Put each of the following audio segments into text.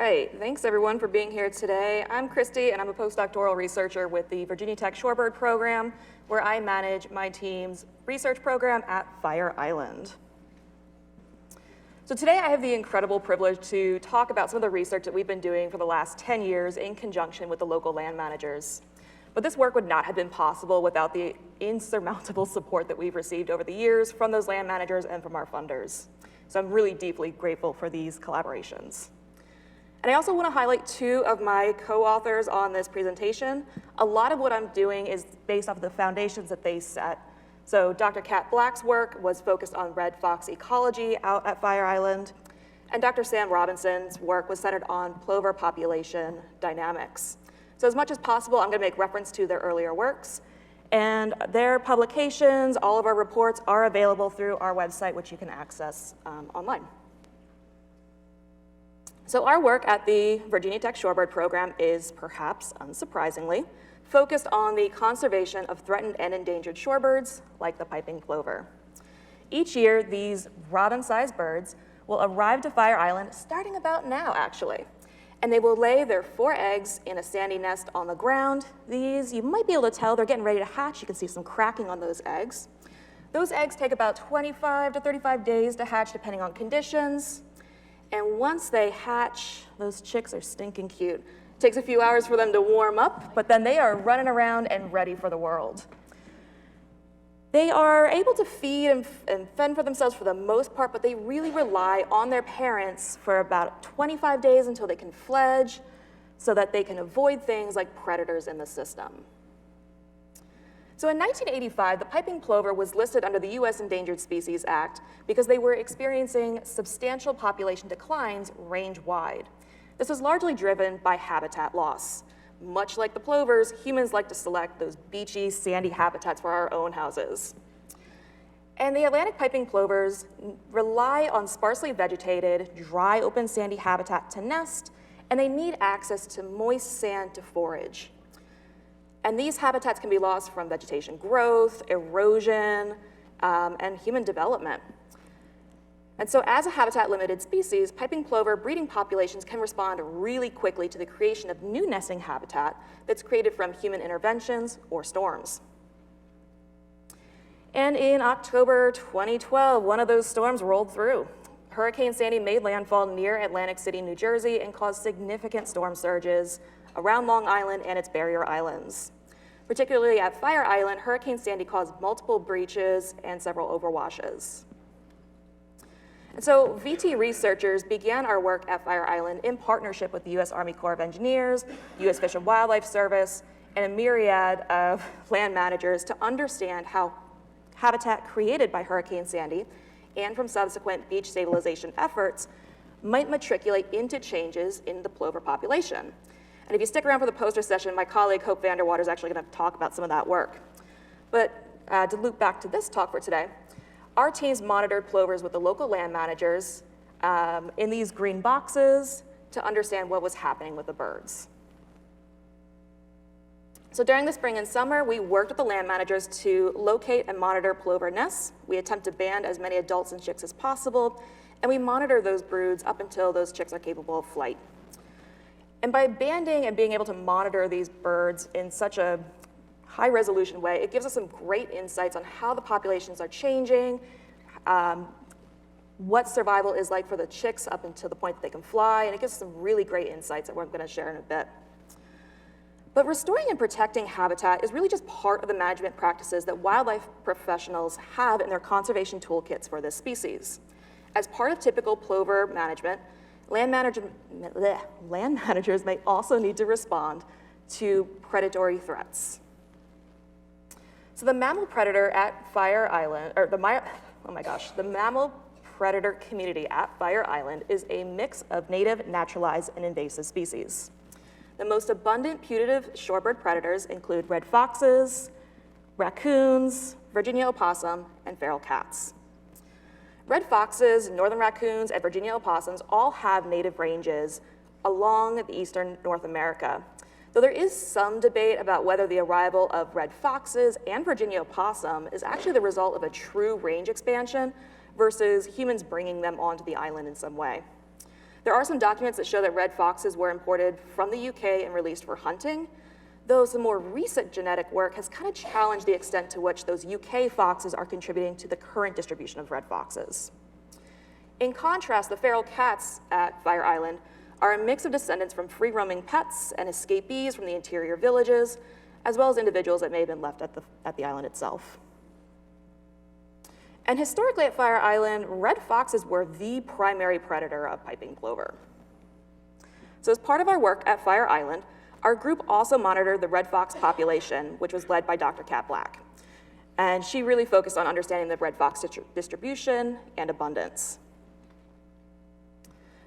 right, thanks everyone for being here today. I'm Christy and I'm a postdoctoral researcher with the Virginia Tech Shorebird program, where I manage my team's research program at Fire Island. So today I have the incredible privilege to talk about some of the research that we've been doing for the last 10 years in conjunction with the local land managers. But this work would not have been possible without the insurmountable support that we've received over the years from those land managers and from our funders. So I'm really deeply grateful for these collaborations. And I also want to highlight two of my co-authors on this presentation. A lot of what I'm doing is based off of the foundations that they set. So Dr. Kat Black's work was focused on red fox ecology out at Fire Island, and Dr. Sam Robinson's work was centered on plover population dynamics. So as much as possible, I'm going to make reference to their earlier works, and their publications, all of our reports are available through our website, which you can access online. So our work at the Virginia Tech Shorebird program is, perhaps unsurprisingly, focused on the conservation of threatened and endangered shorebirds, like the piping plover. Each year, these robin-sized birds will arrive to Fire Island, starting about now, actually. And they will lay their 4 eggs in a sandy nest on the ground. These, you might be able to tell, they're getting ready to hatch. You can see some cracking on those eggs. Those eggs take about 25 to 35 days to hatch, depending on conditions. And once they hatch, those chicks are stinking cute. It takes a few hours for them to warm up, but then they are running around and ready for the world. They are able to feed and fend for themselves for the most part, but they really rely on their parents for about 25 days until they can fledge, so that they can avoid things like predators in the system. So in 1985, the piping plover was listed under the U.S. Endangered Species Act because they were experiencing substantial population declines range-wide. This was largely driven by habitat loss. Much like the plovers, humans like to select those beachy, sandy habitats for our own houses. And the Atlantic piping plovers rely on sparsely vegetated, dry, open, sandy habitat to nest, and they need access to moist sand to forage. And these habitats can be lost from vegetation growth, erosion, and human development. And so as a habitat-limited species, piping plover breeding populations can respond really quickly to the creation of new nesting habitat that's created from human interventions or storms. And in October 2012, one of those storms rolled through. Hurricane Sandy made landfall near Atlantic City, New Jersey, and caused significant storm surges around Long Island and its barrier islands. Particularly at Fire Island, Hurricane Sandy caused multiple breaches and several overwashes. And so VT researchers began our work at Fire Island in partnership with the U.S. Army Corps of Engineers, U.S. Fish and Wildlife Service, and a myriad of land managers to understand how habitat created by Hurricane Sandy and from subsequent beach stabilization efforts might matriculate into changes in the plover population. And if you stick around for the poster session, my colleague Hope Vanderwater is actually going to talk about some of that work. But to loop back to this talk for today, our teams monitored plovers with the local land managers in these green boxes to understand what was happening with the birds. So during the spring and summer, we worked with the land managers to locate and monitor plover nests. We attempt to band as many adults and chicks as possible, and we monitor those broods up until those chicks are capable of flight. And by banding and being able to monitor these birds in such a high-resolution way, it gives us some great insights on how the populations are changing, what survival is like for the chicks up until the point that they can fly, and it gives us some really great insights that we're going to share in a bit. But restoring and protecting habitat is really just part of the management practices that wildlife professionals have in their conservation toolkits for this species. As part of typical plover management, land managers may also need to respond to predatory threats. So the mammal predator at Fire Island, or the mammal predator community at Fire Island is a mix of native, naturalized, and invasive species. The most abundant putative shorebird predators include red foxes, raccoons, Virginia opossum, and feral cats. Red foxes, northern raccoons, and Virginia opossums all have native ranges along the eastern North America. Though there is some debate about whether the arrival of red foxes and Virginia opossum is actually the result of a true range expansion versus humans bringing them onto the island in some way. There are some documents that show that red foxes were imported from the UK and released for hunting, though some more recent genetic work has kind of challenged the extent to which those UK foxes are contributing to the current distribution of red foxes. In contrast, the feral cats at Fire Island are a mix of descendants from free-roaming pets and escapees from the interior villages, as well as individuals that may have been left at the island itself. And historically at Fire Island, red foxes were the primary predator of piping plover. So as part of our work at Fire Island, our group also monitored the red fox population, which was led by Dr. Kat Black. And she really focused on understanding the red fox distribution and abundance.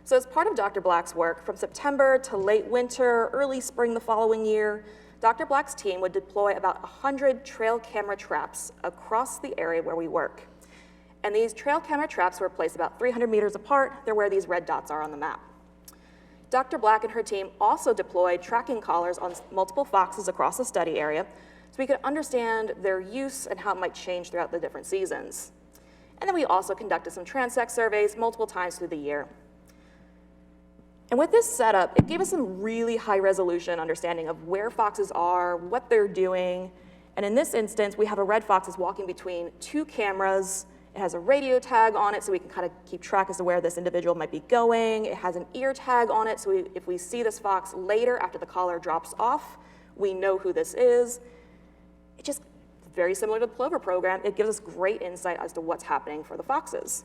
So as part of Dr. Black's work, from September to late winter, early spring the following year, Dr. Black's team would deploy about 100 trail camera traps across the area where we work. And these trail camera traps were placed about 300 meters apart. They're where these red dots are on the map. Dr. Black and her team also deployed tracking collars on multiple foxes across the study area so we could understand their use and how it might change throughout the different seasons. And then we also conducted some transect surveys multiple times through the year. And with this setup, it gave us some really high resolution understanding of where foxes are, what they're doing. And in this instance, we have a red fox that's walking between two cameras. It has a radio tag on it so we can kind of keep track as to where this individual might be going. It has an ear tag on it, so if we see this fox later after the collar drops off, we know who this is. It just, very similar to the plover program, it gives us great insight as to what's happening for the foxes.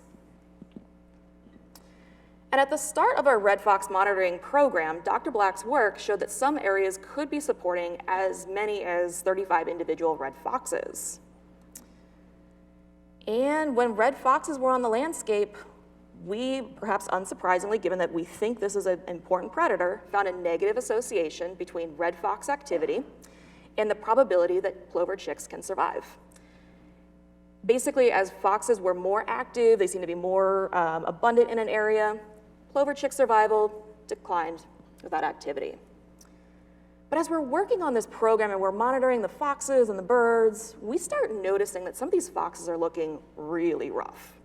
And at the start of our red fox monitoring program, Dr. Black's work showed that some areas could be supporting as many as 35 individual red foxes. And when red foxes were on the landscape, we, perhaps unsurprisingly, given that we think this is an important predator, found a negative association between red fox activity and the probability that plover chicks can survive. Basically, as foxes were more active, they seemed to be more abundant in an area, plover chick survival declined with that activity. But as we're working on this program and we're monitoring the foxes and the birds, we start noticing that some of these foxes are looking really rough.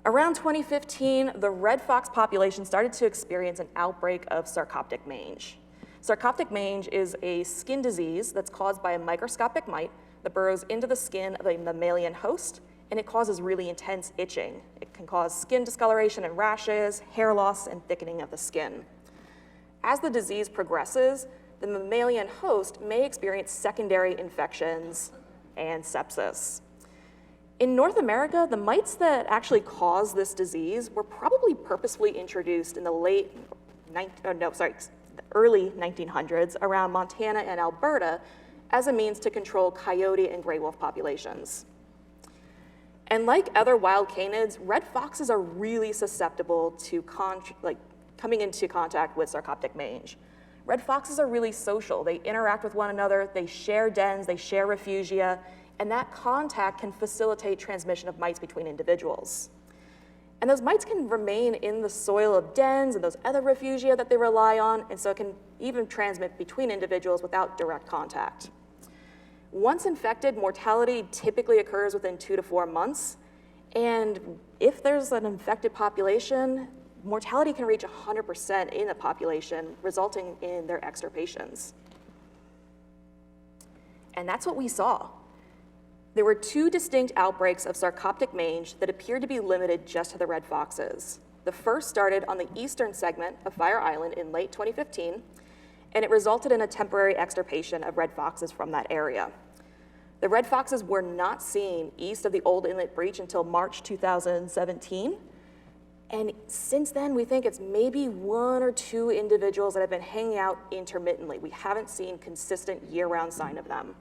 Around 2015, the red fox population started to experience an outbreak of sarcoptic mange. Sarcoptic mange is a skin disease that's caused by a microscopic mite that burrows into the skin of a mammalian host, and it causes really intense itching. It can cause skin discoloration and rashes, hair loss, and thickening of the skin. As the disease progresses, the mammalian host may experience secondary infections and sepsis. In North America, the mites that actually cause this disease were probably purposefully introduced in the early 1900s around Montana and Alberta as a means to control coyote and gray wolf populations. And like other wild canids, red foxes are really susceptible to coming into contact with sarcoptic mange. Red foxes are really social. They interact with one another, they share dens, they share refugia, and that contact can facilitate transmission of mites between individuals. And those mites can remain in the soil of dens and those other refugia that they rely on, and so it can even transmit between individuals without direct contact. Once infected, mortality typically occurs within 2 to 4 months, and if there's an infected population, mortality can reach 100% in the population, resulting in their extirpations. And that's what we saw. There were 2 distinct outbreaks of sarcoptic mange that appeared to be limited just to the red foxes. The first started on the eastern segment of Fire Island in late 2015, and it resulted in a temporary extirpation of red foxes from that area. The red foxes were not seen east of the Old Inlet Breach until March 2017, and since then, we think it's maybe 1 or 2 individuals that have been hanging out intermittently. We haven't seen consistent year-round sign of them.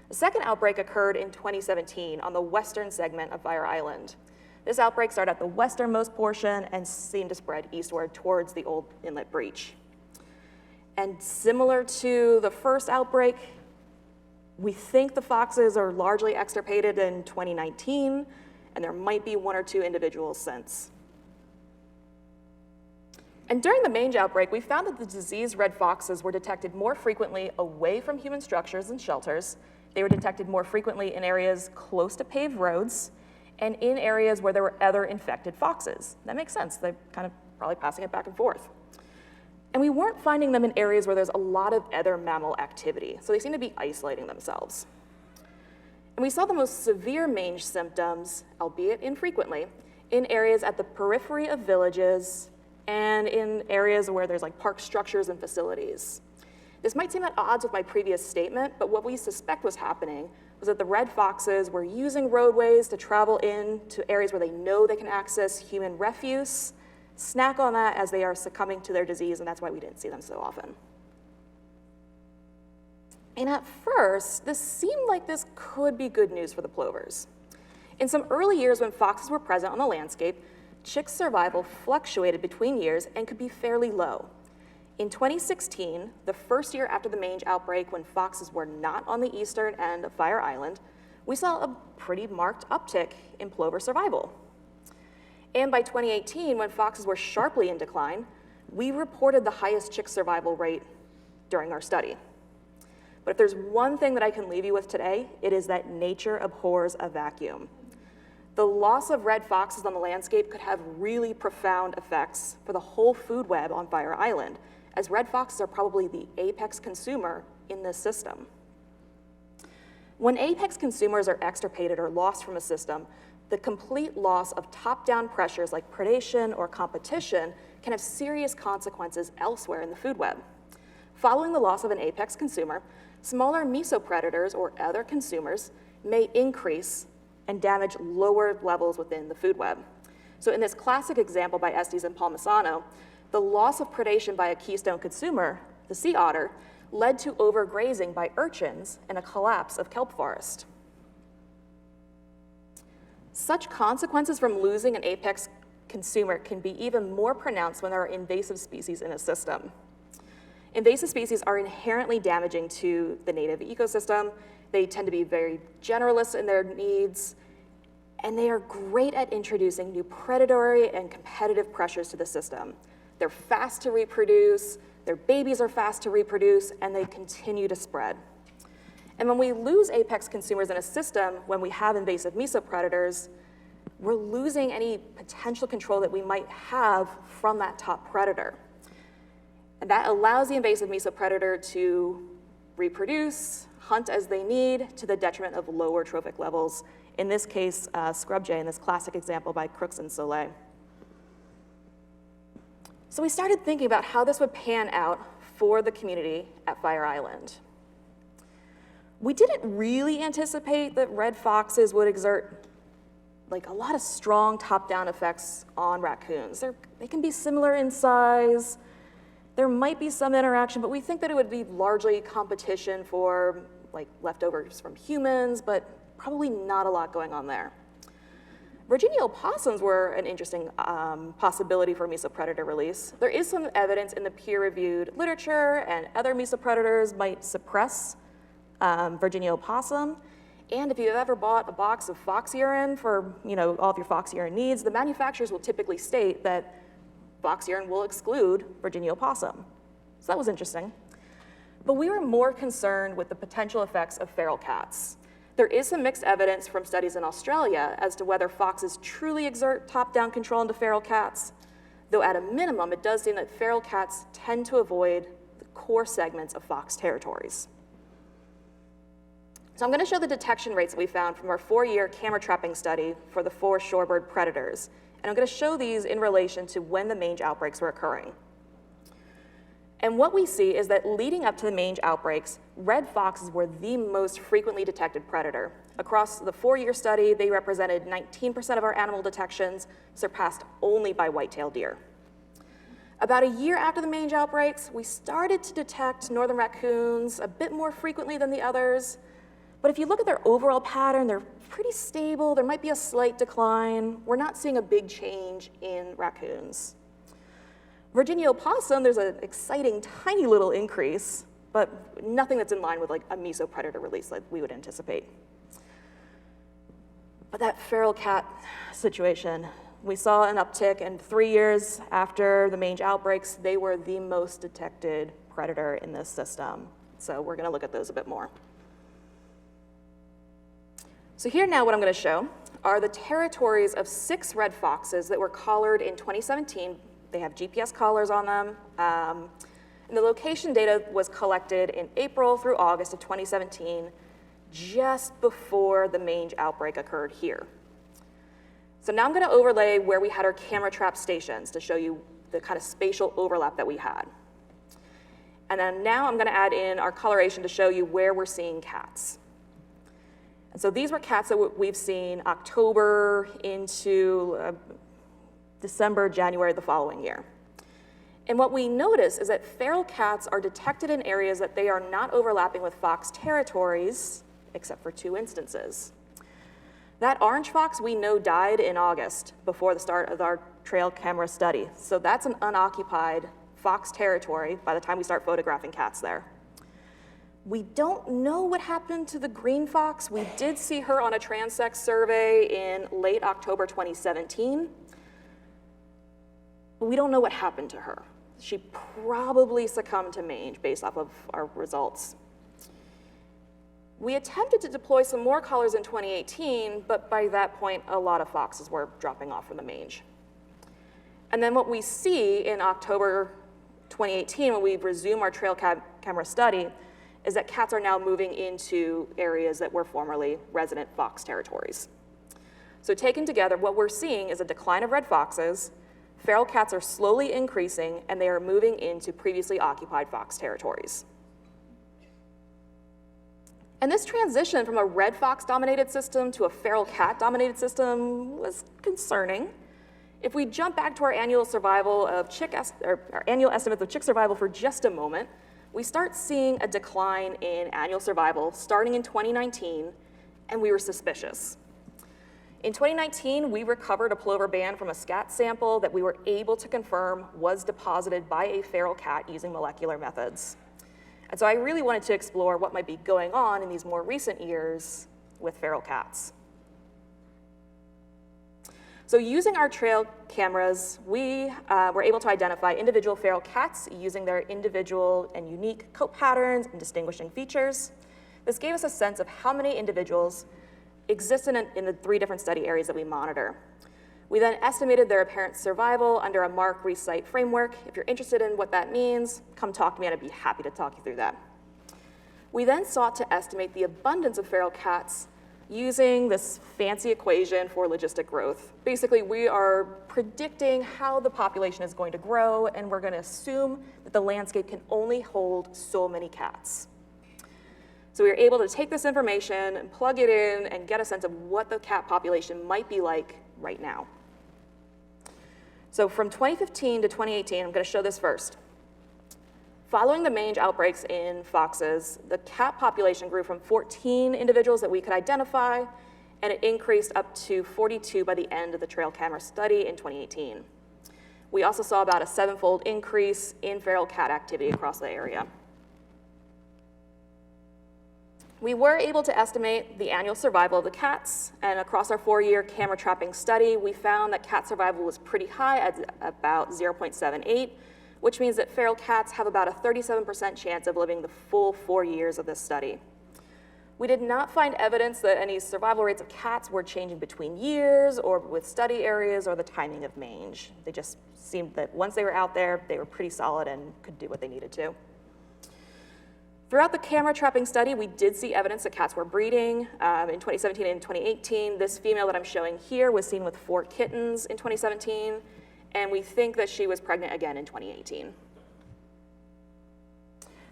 The second outbreak occurred in 2017 on the western segment of Fire Island. This outbreak started at the westernmost portion and seemed to spread eastward towards the Old Inlet Breach. And similar to the first outbreak, we think the foxes are largely extirpated in 2019, and there might be 1 or 2 individuals since. And during the mange outbreak, we found that the diseased red foxes were detected more frequently away from human structures and shelters. They were detected more frequently in areas close to paved roads, and in areas where there were other infected foxes. That makes sense. They're kind of probably passing it back and forth. And we weren't finding them in areas where there's a lot of other mammal activity, so they seem to be isolating themselves. And we saw the most severe mange symptoms, albeit infrequently, in areas at the periphery of villages and in areas where there's like park structures and facilities. This might seem at odds with my previous statement, but what we suspect was happening was that the red foxes were using roadways to travel in to areas where they know they can access human refuse, snack on that as they are succumbing to their disease, and that's why we didn't see them so often. And at first, this seemed like this could be good news for the plovers. In some early years when foxes were present on the landscape, chick survival fluctuated between years and could be fairly low. In 2016, the first year after the mange outbreak when foxes were not on the eastern end of Fire Island, we saw a pretty marked uptick in plover survival. And by 2018, when foxes were sharply in decline, we reported the highest chick survival rate during our study. But if there's one thing that I can leave you with today, it is that nature abhors a vacuum. The loss of red foxes on the landscape could have really profound effects for the whole food web on Fire Island, as red foxes are probably the apex consumer in this system. When apex consumers are extirpated or lost from a system, the complete loss of top-down pressures like predation or competition can have serious consequences elsewhere in the food web. Following the loss of an apex consumer, smaller mesopredators or other consumers may increase and damage lower levels within the food web. So in this classic example by Estes and Palmisano, the loss of predation by a keystone consumer, the sea otter, led to overgrazing by urchins and a collapse of kelp forest. Such consequences from losing an apex consumer can be even more pronounced when there are invasive species in a system. Invasive species are inherently damaging to the native ecosystem. They tend to be very generalist in their needs, and they are great at introducing new predatory and competitive pressures to the system. They're fast to reproduce, their babies are fast to reproduce, and they continue to spread. And when we lose apex consumers in a system, when we have invasive mesopredators, we're losing any potential control that we might have from that top predator. And that allows the invasive mesopredator to reproduce, hunt as they need, to the detriment of lower trophic levels. In this case, scrub jay in this classic example by Crooks and Soleil. So we started thinking about how this would pan out for the community at Fire Island. We didn't really anticipate that red foxes would exert like a lot of strong top-down effects on raccoons. They can be similar in size. There might be some interaction, but we think that it would be largely competition for like leftovers from humans, but probably not a lot going on there. Virginia opossums were an interesting possibility for mesopredator release. There is some evidence in the peer-reviewed literature, and other mesopredators might suppress Virginia opossum. And if you've ever bought a box of fox urine for all of your fox urine needs, the manufacturers will typically state that fox urine will exclude Virginia opossum. So that was interesting. But we were more concerned with the potential effects of feral cats. There is some mixed evidence from studies in Australia as to whether foxes truly exert top-down control into feral cats, though at a minimum, it does seem that feral cats tend to avoid the core segments of fox territories. So I'm going to show the detection rates that we found from our 4-year camera trapping study for the 4 shorebird predators. And I'm going to show these in relation to when the mange outbreaks were occurring. And what we see is that leading up to the mange outbreaks, red foxes were the most frequently detected predator. Across the 4-year study, they represented 19% of our animal detections, surpassed only by white-tailed deer. About a year after the mange outbreaks, we started to detect northern raccoons a bit more frequently than the others. But if you look at their overall pattern, they're pretty stable. There might be a slight decline. We're not seeing a big change in raccoons. Virginia opossum, there's an exciting tiny little increase, but nothing that's in line with like a mesopredator release like we would anticipate. But that feral cat situation, we saw an uptick, and 3 years after the mange outbreaks, they were the most detected predator in this system. So we're going to look at those a bit more. So here now what I'm going to show are the territories of 6 red foxes that were collared in 2017. They have GPS collars on them. And the location data was collected in April through August of 2017, just before the mange outbreak occurred here. So now I'm going to overlay where we had our camera trap stations to show you the kind of spatial overlap that we had. And then now I'm going to add in our coloration to show you where we're seeing cats. And so these were cats that we've seen October into December, January the following year. And what we notice is that feral cats are detected in areas that they are not overlapping with fox territories, except for 2 instances. That orange fox we know died in August before the start of our trail camera study. So that's an unoccupied fox territory by the time we start photographing cats there. We don't know what happened to the green fox. We did see her on a transect survey in late October 2017. But we don't know what happened to her. She probably succumbed to mange based off of our results. We attempted to deploy some more collars in 2018, but by that point, a lot of foxes were dropping off from the mange. And then what we see in October 2018, when we resume our trail camera study, is that cats are now moving into areas that were formerly resident fox territories. So taken together, what we're seeing is a decline of red foxes, feral cats are slowly increasing, and they are moving into previously occupied fox territories. And this transition from a red fox-dominated system to a feral cat-dominated system was concerning. If we jump back to our annual survival of our annual estimates of chick survival for just a moment, we start seeing a decline in annual survival starting in 2019, and we were suspicious. In 2019, we recovered a plover band from a scat sample that we were able to confirm was deposited by a feral cat using molecular methods. And so I really wanted to explore what might be going on in these more recent years with feral cats. So using our trail cameras, we were able to identify individual feral cats using their individual and unique coat patterns and distinguishing features. This gave us a sense of how many individuals exist in the 3 different study areas that we monitor. We then estimated their apparent survival under a mark recite framework. If you're interested in what that means, come talk to me and I'd be happy to talk you through that. We then sought to estimate the abundance of feral cats using this fancy equation for logistic growth. Basically, we are predicting how the population is going to grow, and we're going to assume that the landscape can only hold so many cats. So we were able to take this information and plug it in and get a sense of what the cat population might be like right now. So from 2015 to 2018, I'm going to show this first. Following the mange outbreaks in foxes, the cat population grew from 14 individuals that we could identify, and it increased up to 42 by the end of the trail camera study in 2018. We also saw about a 7-fold increase in feral cat activity across the area. We were able to estimate the annual survival of the cats, and across our 4-year camera trapping study, we found that cat survival was pretty high at about 0.78, which means that feral cats have about a 37% chance of living the full 4 years of this study. We did not find evidence that any survival rates of cats were changing between years or with study areas or the timing of mange. They just seemed that once they were out there, they were pretty solid and could do what they needed to. Throughout the camera trapping study, we did see evidence that cats were breeding. In 2017 and 2018, this female that I'm showing here was seen with 4 kittens in 2017, and we think that she was pregnant again in 2018.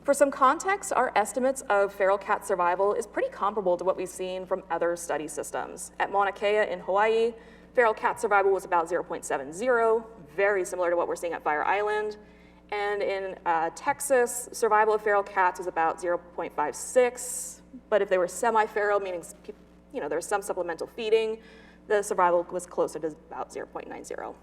For some context, our estimates of feral cat survival is pretty comparable to what we've seen from other study systems. At Mauna Kea in Hawaii, feral cat survival was about 0.70, very similar to what we're seeing at Fire Island. And in Texas, survival of feral cats was about 0.56, but if they were semi-feral, meaning there was some supplemental feeding, the survival was closer to about 0.90.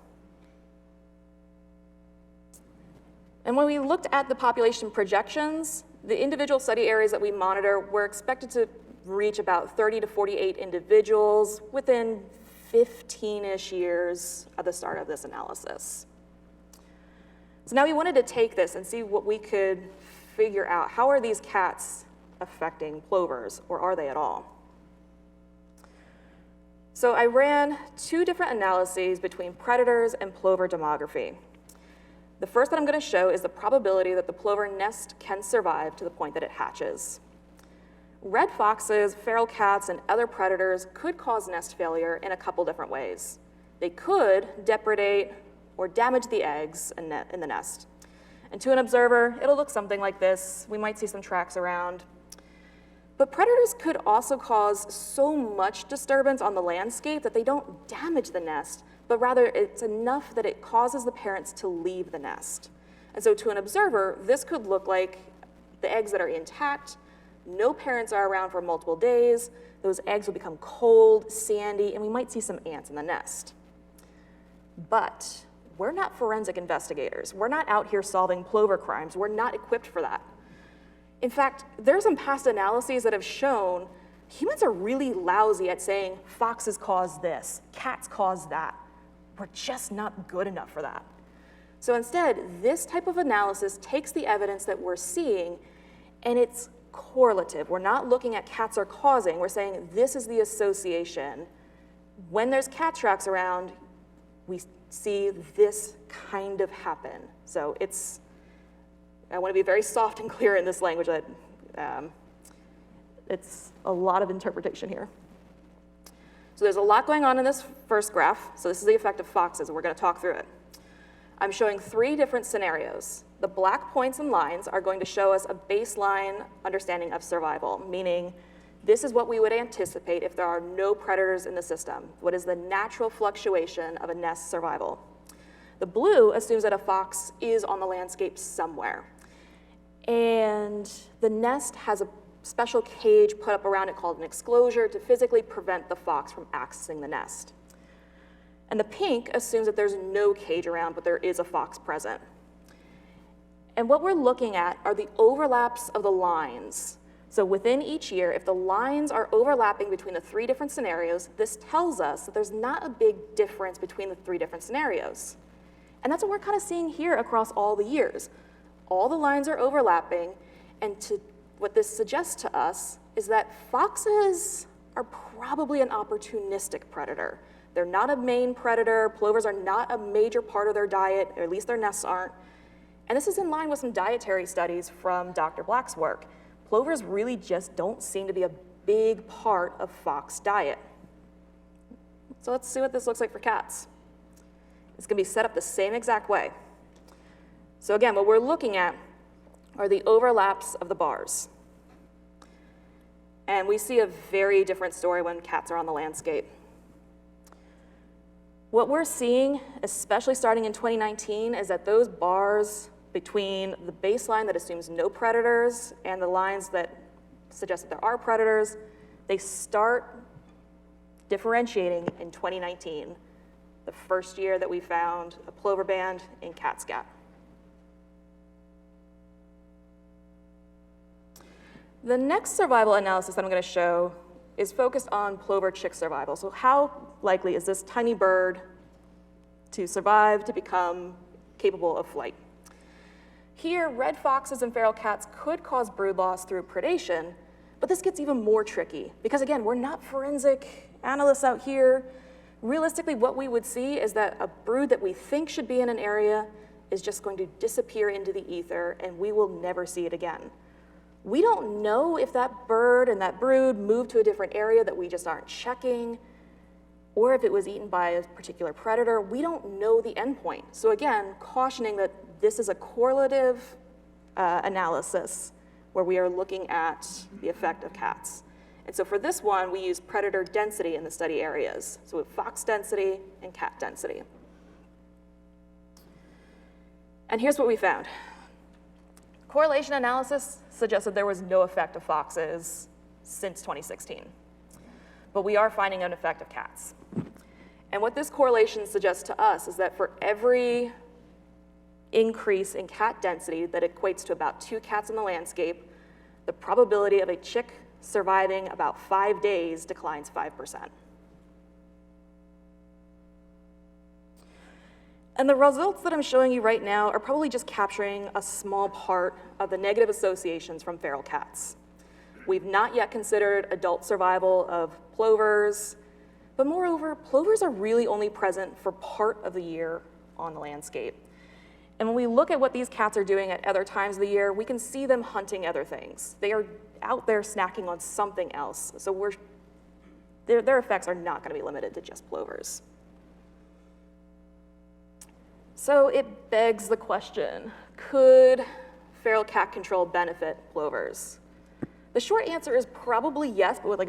And when we looked at the population projections, the individual study areas that we monitor were expected to reach about 30 to 48 individuals within 15-ish years of the start of this analysis. So now we wanted to take this and see what we could figure out. How are these cats affecting plovers, or are they at all? So I ran 2 different analyses between predators and plover demography. The first that I'm going to show is the probability that the plover nest can survive to the point that it hatches. Red foxes, feral cats, and other predators could cause nest failure in a couple different ways. They could depredate or damage the eggs in the nest. And to an observer, it'll look something like this. We might see some tracks around. But predators could also cause so much disturbance on the landscape that they don't damage the nest, but rather it's enough that it causes the parents to leave the nest. And so to an observer, this could look like the eggs that are intact, no parents are around for multiple days, those eggs will become cold, sandy, and we might see some ants in the nest. But we're not forensic investigators. We're not out here solving plover crimes. We're not equipped for that. In fact, there's some past analyses that have shown humans are really lousy at saying foxes cause this, cats cause that. We're just not good enough for that. So instead, this type of analysis takes the evidence that we're seeing and it's correlative. We're not looking at cats are causing, we're saying this is the association. When there's cat tracks around, we see this kind of happen. So I want to be very soft and clear in this language that it's a lot of interpretation here. So there's a lot going on in this first graph. So this is the effect of foxes, and we're going to talk through it. I'm showing 3 different scenarios. The black points and lines are going to show us a baseline understanding of survival, meaning this is what we would anticipate if there are no predators in the system. What is the natural fluctuation of a nest survival? The blue assumes that a fox is on the landscape somewhere. And the nest has a special cage put up around it called an exclosure to physically prevent the fox from accessing the nest. And the pink assumes that there's no cage around, but there is a fox present. And what we're looking at are the overlaps of the lines. So within each year, if the lines are overlapping between the 3 different scenarios, this tells us that there's not a big difference between the 3 different scenarios. And that's what we're kind of seeing here across all the years. All the lines are overlapping, and what this suggests to us is that foxes are probably an opportunistic predator. They're not a main predator. Plovers are not a major part of their diet, or at least their nests aren't. And this is in line with some dietary studies from Dr. Black's work. Plovers really just don't seem to be a big part of fox diet. So let's see what this looks like for cats. It's going to be set up the same exact way. So again, what we're looking at are the overlaps of the bars. And we see a very different story when cats are on the landscape. What we're seeing, especially starting in 2019, is that those bars between the baseline that assumes no predators and the lines that suggest that there are predators, they start differentiating in 2019, the first year that we found a plover band in Catskill. The next survival analysis that I'm going to show is focused on plover chick survival. So how likely is this tiny bird to survive to become capable of flight? Here, red foxes and feral cats could cause brood loss through predation, but this gets even more tricky because, again, we're not forensic analysts out here. Realistically, what we would see is that a brood that we think should be in an area is just going to disappear into the ether, and we will never see it again. We don't know if that bird and that brood moved to a different area that we just aren't checking, or if it was eaten by a particular predator. We don't know the endpoint. So again, cautioning that this is a correlative analysis where we are looking at the effect of cats. And so for this one, we use predator density in the study areas. So we have fox density and cat density. And here's what we found. Correlation analysis suggested there was no effect of foxes since 2016. But we are finding an effect of cats. And what this correlation suggests to us is that for every increase in cat density that equates to about 2 cats in the landscape, the probability of a chick surviving about 5 days declines 5%. And the results that I'm showing you right now are probably just capturing a small part of the negative associations from feral cats. We've not yet considered adult survival of plovers, But moreover, plovers are really only present for part of the year on the landscape. And when we look at what these cats are doing at other times of the year, we can see them hunting other things. They are out there snacking on something else. So their effects are not going to be limited to just plovers. So it begs the question, could feral cat control benefit plovers? The short answer is probably yes, but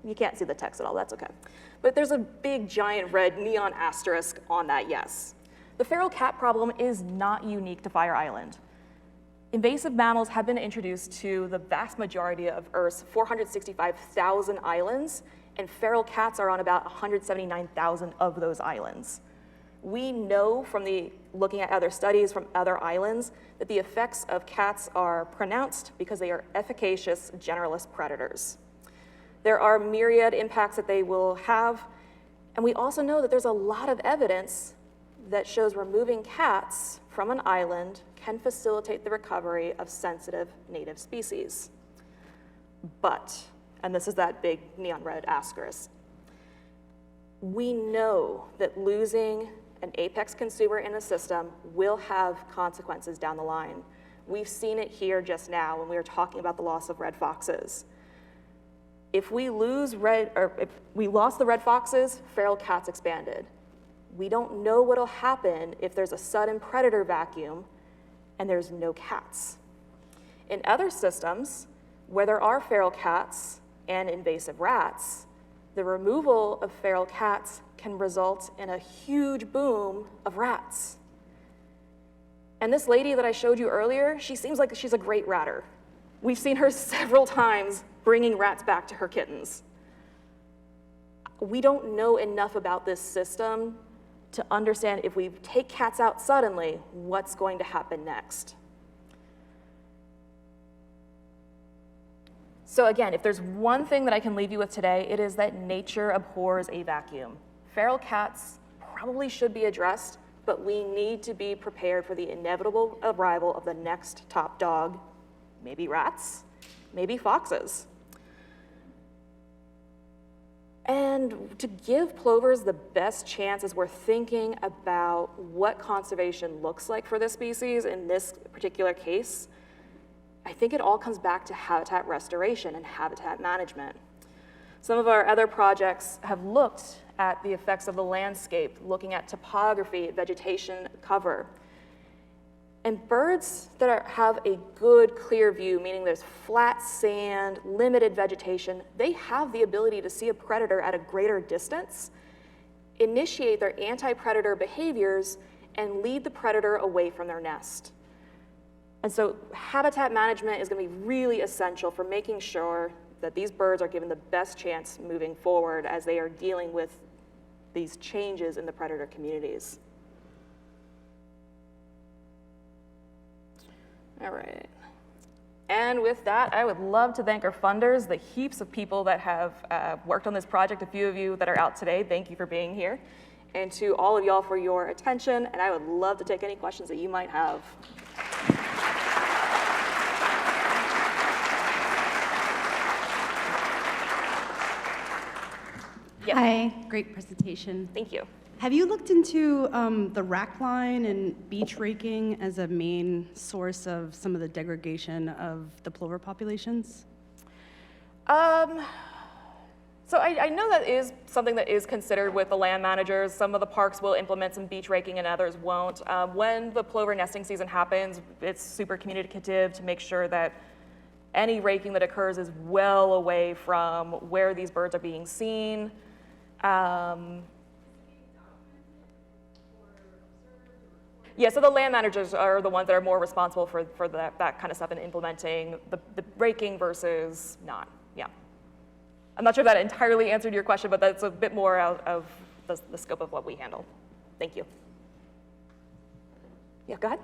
you can't see the text at all, that's okay. But there's a big giant red neon asterisk on that yes. The feral cat problem is not unique to Fire Island. Invasive mammals have been introduced to the vast majority of Earth's 465,000 islands, and feral cats are on about 179,000 of those islands. We know from looking at other studies from other islands that the effects of cats are pronounced because they are efficacious generalist predators. There are myriad impacts that they will have, and we also know that there's a lot of evidence that shows removing cats from an island can facilitate the recovery of sensitive native species. But, and this is that big neon red asterisk, we know that losing an apex consumer in a system will have consequences down the line. We've seen it here just now when we were talking about the loss of red foxes. If we lost the red foxes, feral cats expanded. We don't know what'll happen if there's a sudden predator vacuum and there's no cats. In other systems, where there are feral cats and invasive rats, the removal of feral cats can result in a huge boom of rats. And this lady that I showed you earlier, she seems like she's a great ratter. We've seen her several times bringing rats back to her kittens. We don't know enough about this system to understand if we take cats out suddenly, what's going to happen next. So again, if there's one thing that I can leave you with today, it is that nature abhors a vacuum. Feral cats probably should be addressed, but we need to be prepared for the inevitable arrival of the next top dog, maybe rats, maybe foxes. And to give plovers the best chance as we're thinking about what conservation looks like for this species in this particular case, I think it all comes back to habitat restoration and habitat management. Some of our other projects have looked at the effects of the landscape, looking at topography, vegetation cover. And birds that have a good, clear view, meaning there's flat sand, limited vegetation, they have the ability to see a predator at a greater distance, initiate their anti-predator behaviors, and lead the predator away from their nest. And so habitat management is going to be really essential for making sure that these birds are given the best chance moving forward as they are dealing with these changes in the predator communities. All right. And with that, I would love to thank our funders, the heaps of people that have worked on this project, a few of you that are out today, thank you for being here, and to all of y'all for your attention, and I would love to take any questions that you might have. Yep. Hi, great presentation. Thank you. Have you looked into the rack line and beach raking as a main source of some of the degradation of the plover populations? So I know that is something that is considered with the land managers. Some of the parks will implement some beach raking and others won't. When the plover nesting season happens, it's super communicative to make sure that any raking that occurs is well away from where these birds are being seen. Yeah, so the land managers are the ones that are more responsible for that kind of stuff and implementing the raking versus not, yeah. I'm not sure if that entirely answered your question, but that's a bit more out of the scope of what we handle. Thank you. Yeah, go ahead.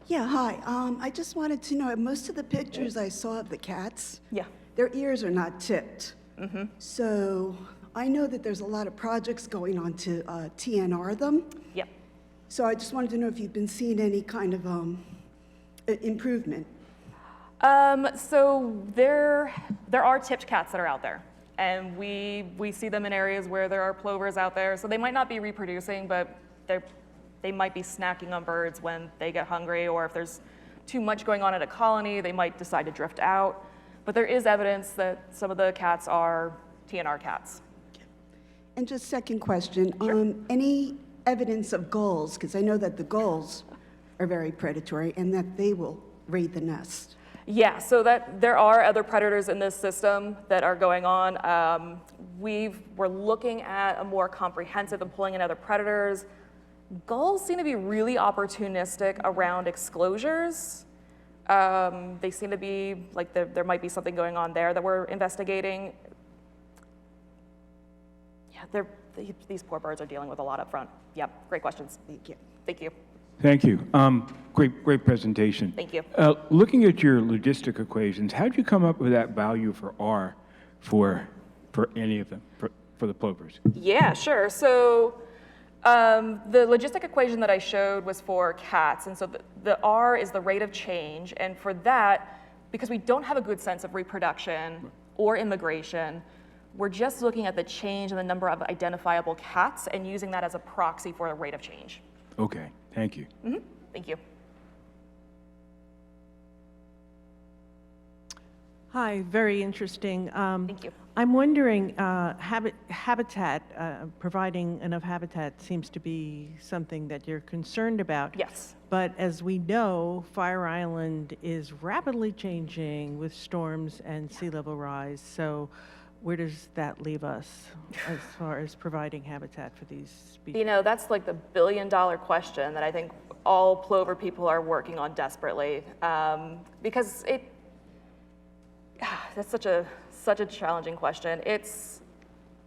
Yeah, hi. I just wanted to know, most of the pictures I saw of the cats, Yeah. their ears are not tipped. Mm-hmm. So I know that there's a lot of projects going on to TNR them. Yep. So I just wanted to know if you've been seeing any kind of improvement. So there are tipped cats that are out there. And we see them in areas where there are plovers out there. So they might not be reproducing, but they might be snacking on birds when they get hungry, or if there's too much going on in a colony, they might decide to drift out. But there is evidence that some of the cats are TNR cats. And just second question, Sure. Any evidence of gulls? Because I know that the gulls are very predatory and that they will raid the nest. Yeah, so that there are other predators in this system that are going on. We're looking at a more comprehensive and pulling in other predators. Gulls seem to be really opportunistic around exclosures. They seem to be, like there might be something going on there that we're investigating. Yeah, these poor birds are dealing with a lot up front. Yep, great questions. Thank you. Thank you. Thank you. Great presentation. Thank you. Looking at your logistic equations, how did you come up with that value for R for any of them, for the plovers? Yeah, sure. So the logistic equation that I showed was for cats, and so the R is the rate of change, and for that, because we don't have a good sense of reproduction or immigration, we're just looking at the change in the number of identifiable cats and using that as a proxy for the rate of change. Okay, thank you. Mm-hmm. Thank you. Hi, very interesting. Thank you. I'm wondering, habitat, providing enough habitat seems to be something that you're concerned about. Yes. But as we know, Fire Island is rapidly changing with storms and sea level rise. So where does that leave us as far as providing habitat for these species? You know, that's like the billion-dollar question that I think all plover people are working on desperately, because that's such a challenging question.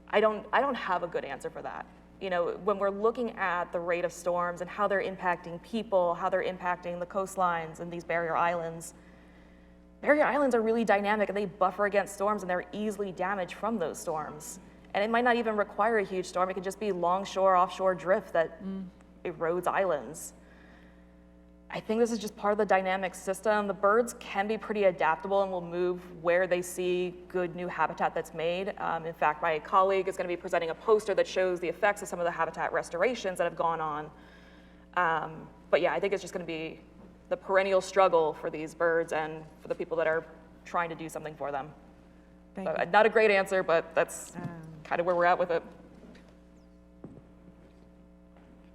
I don't have a good answer for that. You know, when we're looking at the rate of storms and how they're impacting people, how they're impacting the coastlines and these barrier islands are really dynamic and they buffer against storms and they're easily damaged from those storms. And it might not even require a huge storm. It could just be longshore, offshore drift that erodes islands. I think this is just part of the dynamic system. The birds can be pretty adaptable and will move where they see good new habitat that's made. In fact, my colleague is going to be presenting a poster that shows the effects of some of the habitat restorations that have gone on. But yeah, I think it's just going to be the perennial struggle for these birds and for the people that are trying to do something for them. Thank So, you. not a great answer, but that's kind of where we're at with it.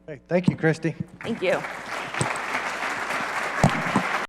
Hey, thank you, Christy. Thank you.